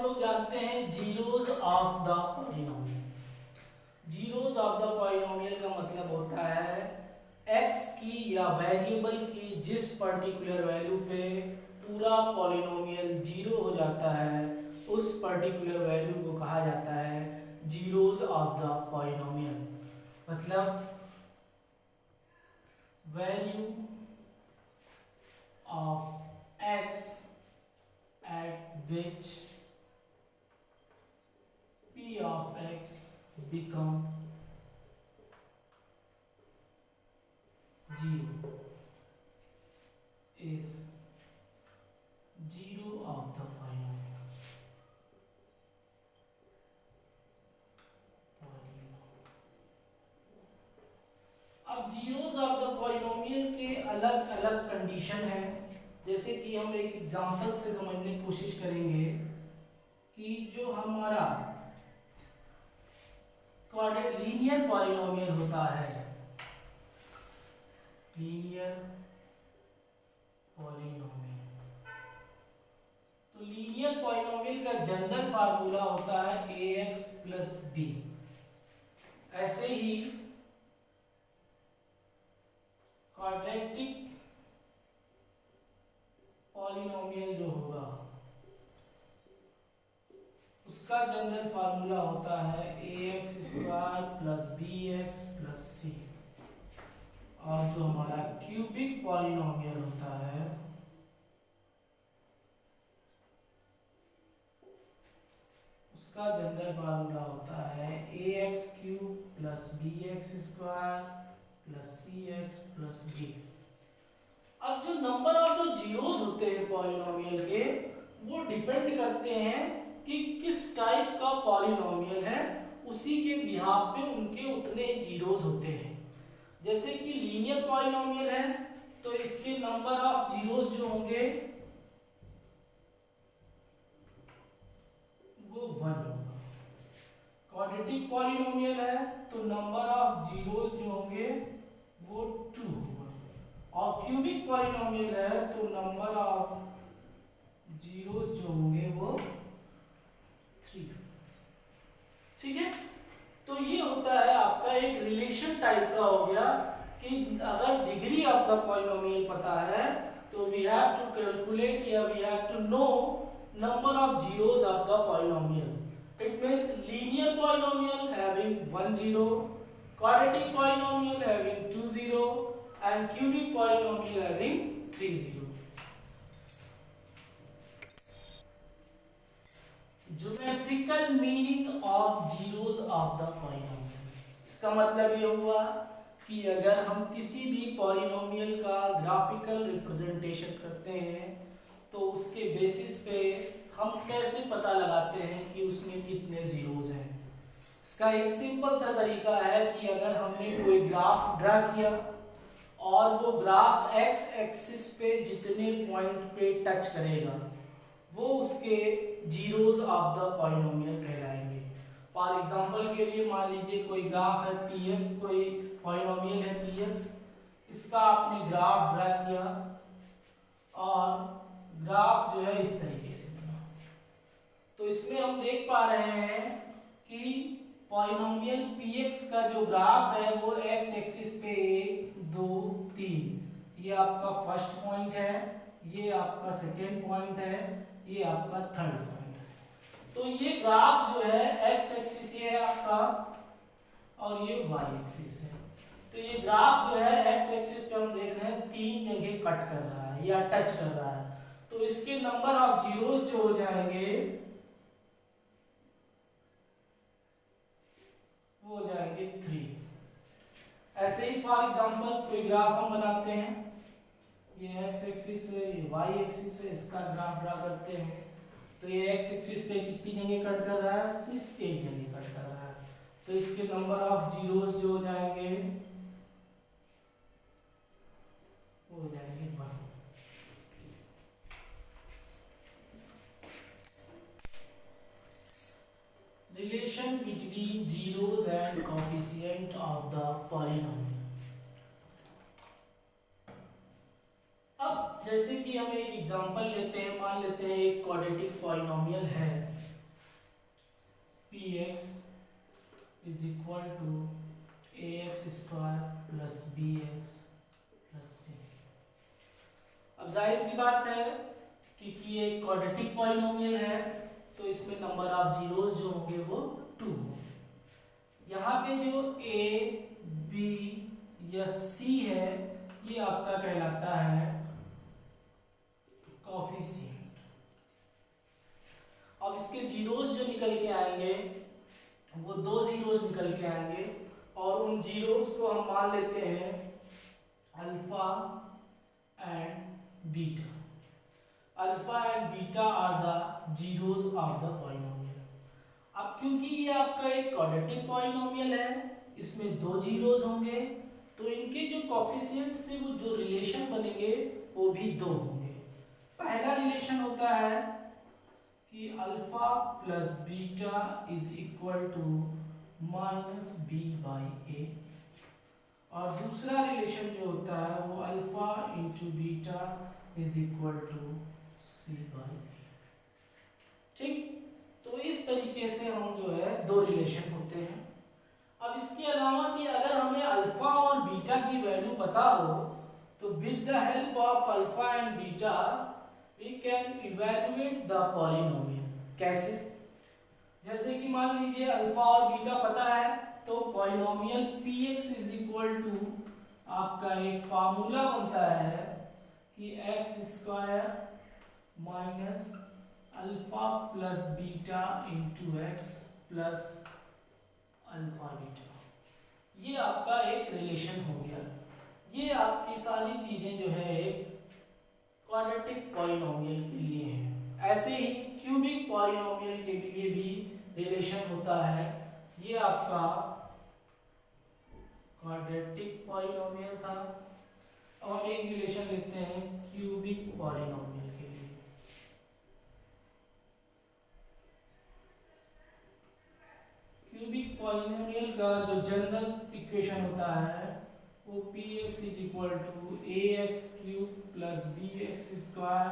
लोग जानते हैं zeros of the polynomial. Zeros of the polynomial का मतलब होता है एक्स की या वेरिएबल की जिस पर्टिकुलर वैल्यू पे पूरा पॉलिनोमियल जीरो हो जाता है उस पर्टिकुलर वैल्यू को कहा जाता है जीरोज ऑफ द पॉलिनोमियल। मतलब value of x eight which p of x become 0 is zero of the polynomial। अब जीरोस ऑफ द पॉलिनोमियल के अलग अलग कंडीशन है, जैसे कि हम एक एग्जांपल से समझने की कोशिश करेंगे कि जो हमारा लीनियर पॉलिनोमियल होता है, लीनियर पॉलिनोमियल, तो लीनियर पॉलिनोमियल का जनरल फार्मूला होता है ax प्लस b। ऐसे ही क्वाड्रेटिक पॉलिनोमियल जो होगा उसका जनरल फार्मूला होता है ax square plus bx plus c। और जो हमारा क्यूबिक पॉलिनोमियल होता है उसका जनरल फार्मूला होता है ax cube plus bx square plus cx plus d। अब जो नंबर ऑफ द जीरोस होते हैं पॉलिनोमियल के वो डिपेंड करते हैं कि किस टाइप का पॉलिनोमियल है, उसी के बिहाफ पे उनके उतने जीरोस होते हैं। जैसे कि लीनियर पॉलिनोमियल है तो इसके नंबर ऑफ जीरोस जो होंगे वो 1 होगा। क्वाड्रेटिक पॉलिनोमियल है तो नंबर ऑफ जीरोस जो होंगे वो 2 होगा। और क्यूबिक पॉलिनोमियल है तो नंबर ऑफ जीरोस जो होंगे वो 3। ठीक है, तो ये होता है आपका एक रिलेशन टाइप का हो गया कि अगर डिग्री ऑफ द पॉलिनोमियल पता है तो वी हैव टू कैलकुलेट या we have to know number of zeros of the polynomial. It means linear polynomial having 1 zero, quadratic polynomial having 2 zero and cubic polynomial having 3 zero। Geometrical meaning of zeros of the polynomial, इसका मतलब ये हुआ कि अगर हम किसी भी polynomial का ग्राफिकल रिप्रेजेंटेशन करते हैं तो उसके बेसिस पे हम कैसे पता लगाते हैं कि उसमें कितने जीरोस हैं। इसका एक सिंपल सा तरीका है कि अगर हमने कोई ग्राफ ड्रा किया और वो ग्राफ एक्स एक्सिस पे जितने पॉइंट पे टच करेगा वो उसके जीरोस ऑफ द पॉलिनोमियल कहलाएंगे। फॉर एग्जांपल के लिए मान लीजिए कोई ग्राफ है pf, कोई पॉलिनोमियल है px, इसका आपने ग्राफ ड्रा किया और ग्राफ जो है इस तरीके से बना, तो इसमें हम देख पा रहे हैं कि पॉलिनोमियल px का जो ग्राफ है वो x एक्सिस पे 1 2 3, ये आपका फर्स्ट पॉइंट है, ये आपका सेकेंड पॉइंट है, ये आपका थर्ड पॉइंट है। तो ये ग्राफ जो है x एक्सिस ये है आपका और ये y एक्सिस है। तो ये ग्राफ जो है x एक्सिस पे हम देख रहे हैं 3 जगह कट कर रहा है या टच कर रहा है, तो इसके नंबर ऑफ जीरोस जो हो जाएंगे वो हो जाएंगे 3। ऐसे ही फॉर एग्जांपल कोई ग्राफ हम बनाते हैं, ये x एक्सिस है, ये y एक्सिस है, इसका ग्राफ ड्रा करते हैं। तो ये x एक्सिस पे कितनी जगह कट कर रहा है, सिर्फ एक जगह कट कर रहा है, तो इसके नंबर ऑफ जीरोस जो हो जाएंगे वो हो जाएंगे 1। Relation between zeros and coefficient of the polynomial. अब जैसे कि हम एक एग्जांपल लेते हैं, मान लेते हैं एक क्वाड्रेटिक पॉलिनोमियल है p x is equal to a x square plus b x plus c. अब जाहिर सी बात है कि ये एक क्वाड्रेटिक पॉलिनोमियल है, तो इसमें नंबर ऑफ जीरोस जो होंगे वो 2 होंगे। यहाँ पे जो ए बी या सी है ये आपका कहलाता है कोफिशिएंट। अब इसके जीरोस जो निकल के आएंगे वो 2 जीरोस निकल के आएंगे, और उन जीरोस को हम मान लेते हैं alpha and beta. Alpha and beta are the zeros of the polynomial. अब क्योंकि ये आपका एक क्वाड्रेटिक पॉलिनोमियल है, इसमें 2 जीरोस होंगे, तो इनके जो कोफिशिएंट से वो जो रिलेशन बनेंगे वो भी 2 होंगे। पहला रिलेशन होता है कि alpha plus beta is equal to minus b by a, और दूसरा रिलेशन जो होता है वो alpha into beta is equal to c by a. ठीक, तो इस तरीके से हम जो है 2 रिलेशन होते हैं। अब इसके अलावा कि अगर हमें अल्फा और बीटा की वैल्यू पता हो, तो with the help of alpha and beta V can evaluate the polynomial. कैसे? जैसे कि मान लीजिए अल्फा और बीटा पता है, तो polynomial px is equal to आपका एक फार्मूला बनता है कि x square minus alpha plus beta into x plus alpha beta. ये आपका एक रिलेशन हो गया। ये आपकी सारी चीजें जो है एक क्वाड्रेटिक पॉलिनोमियल के लिए हैं। ऐसे ही क्यूबिक पॉलिनोमियल के लिए भी रिलेशन होता है। ये आपका क्वाड्रेटिक पॉलिनोमियल था। अब हम एक रिलेशन लेते हैं क्यूबिक पॉलिनोमियल के लिए। क्यूबिक पॉलिनोमियल का जो जनरल इक्वेशन होता है वो px is equal to a x cube plus b x square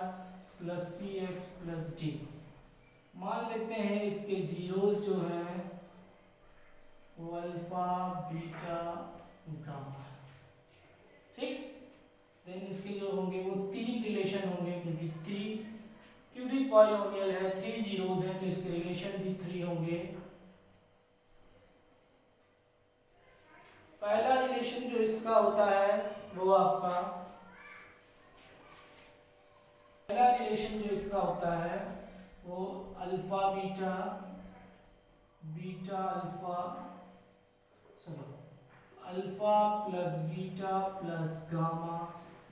plus c x plus d. मान लेते हैं इसके जीरोस जो है वो अल्फा बीटा गामा। ठीक, देन इसके जो होंगे वो 3 रिलेशन होंगे, क्योंकि 3 क्यूबिक पॉलिनोमियल है, 3 जीरोस हैं, तो इसके रिलेशन भी 3 होंगे। पहला रिलेशन जो इसका होता है वो आपका पहला रिलेशन जो इसका होता है वो alpha beta beta alpha alpha plus beta plus gamma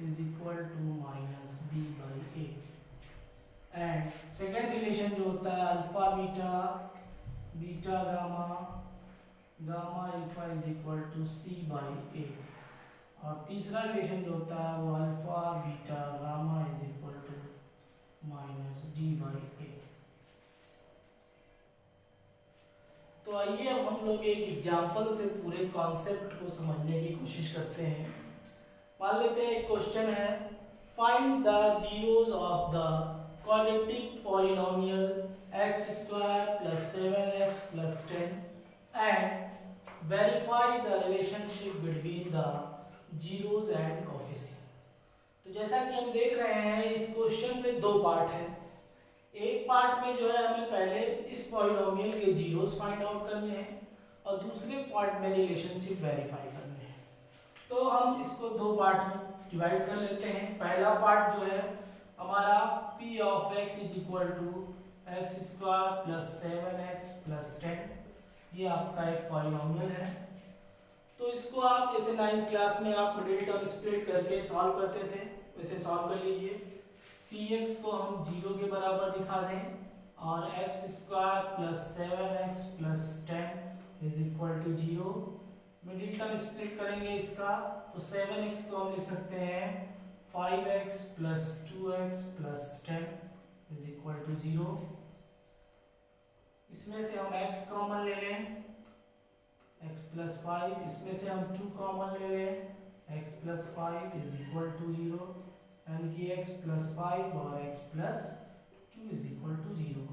is equal to minus b by a. And second relation जो होता है alpha beta beta gamma gamma alpha is equal to c by a. और तीसरा relation जो होता है वो alpha beta gamma is equal to minus d by a. तो आइए अब हम लोग एक एग्जांपल से पूरे कॉन्सेप्ट को समझने की कोशिश करते हैं। मान लेते हैं एक क्वेश्चन है, find the zeros of the quadratic polynomial x square plus 7x plus 10 and verify the relationship between the zeros and coefficient। तो जैसा कि हम देख रहे हैं इस क्वेश्चन में 2 पार्ट हैं। एक पार्ट में जो है हमें पहले इस पॉलिनोमियल के जीरोस फाइंड आउट करने हैं, और दूसरे पार्ट में रिलेशनशिप वेरीफाई करने हैं। तो हम इसको 2 पार्ट में डिवाइड कर लेते हैं। पहला पार्ट जो है हमारा p of x is equal to x square plus 7x plus 10। ये आपका एक पॉलिनोमियल है। तो इसको आप जैसे 9th क्लास में आप मिडिल टर्म स्प्लिट करके सॉल्व करते थे, वैसे सॉल्व कर लीजिए। px को हम 0 के बराबर दिखा दें, और x square plus 7x plus 10 is equal to 0। Middle term split करेंगे इसका, तो 7x को हम लिख सकते हैं 5x plus 2x plus 10 is equal to 0। इसमें से हम x कॉमन ले लें, x प्लस 5, इसमें से हम 2 कॉमन ले लें, x plus 5 is equal to 0, यानी कि x प्लस 5 और x plus 2 is equal to 0।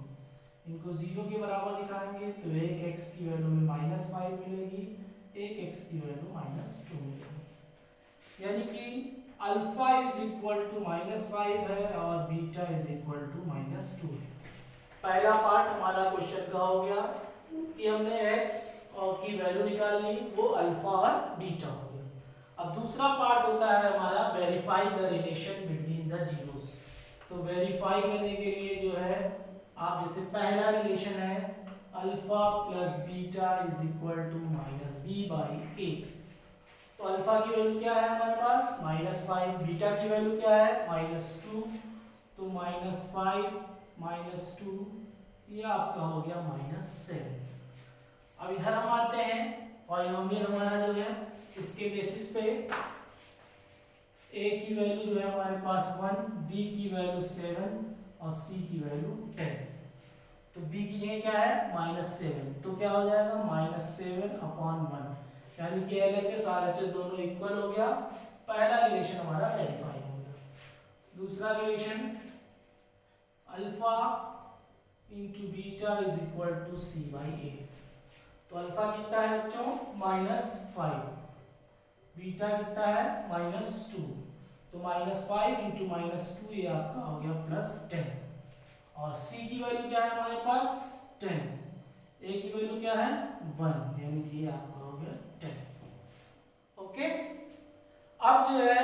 इनको 0 के बराबर दिखाएंगे तो एक x की वैल्यू में -5 मिलेगी, एक x की वैल्यू -2 मिलेगी। यानी कि अल्फा इज इक्वल टू -5 है और बीटा इज इक्वल टू -2 है। पहला पार्ट हमारा क्वेश्चन का हो गया कि हमने x और की वैल्यू निकालनी, वो अल्फा और बीटा हो गया। अब दूसरा पार्ट होता है हमारा verify the relation between the zeros. तो वेरीफाई करने के लिए जो है आप जैसे पहला रिलेशन है alpha plus beta is equal to -b/a। तो अल्फा की वैल्यू क्या है हमारे पास -5, बीटा की वैल्यू क्या है -2, तो -5 -2 ये आपका हो गया -7। अब इधर हम आते हैं, पॉलिनोमियल हमारा जो है इसके बेसिस पे a की वैल्यू जो है हमारे पास 1, b की वैल्यू 7 और c की वैल्यू 10। तो b की जगह क्या है -7, तो क्या हो जाएगा -7/1, यानी कि LHS RHS दोनों इक्वल हो गया। पहला रिलेशन हमारा वेरीफाई हो गया। दूसरा relation alpha into beta is equal to c/a। तो अल्फा कितना है बच्चों -5, बीटा कितना है -2, तो -5 इंटू -2 ये आपका हो गया +10। और c की वैल्यू क्या है हमारे पास 10, a की वैल्यू क्या है 1, यानी कि ये आपका हो गया 10। ओके, अब जो है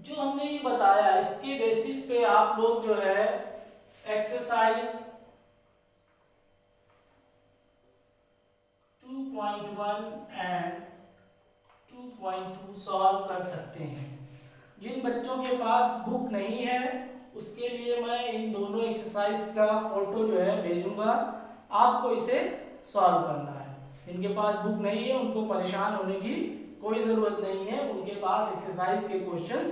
जो हमने ये बताया इसके बेसिस पे आप लोग जो है एक्सरसाइज 2.1 एंड 2.2 सॉल्व कर सकते हैं। जिन बच्चों के पास बुक नहीं है उसके लिए मैं इन दोनों एक्सरसाइज का फोटो जो है भेजूंगा, आपको इसे सॉल्व करना है। जिनके पास बुक नहीं है उनको परेशान होने की कोई ज़रूरत नहीं है, उनके पास एक्सरसाइज के क्वेश्चंस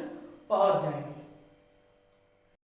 पहुंच जाएंगे।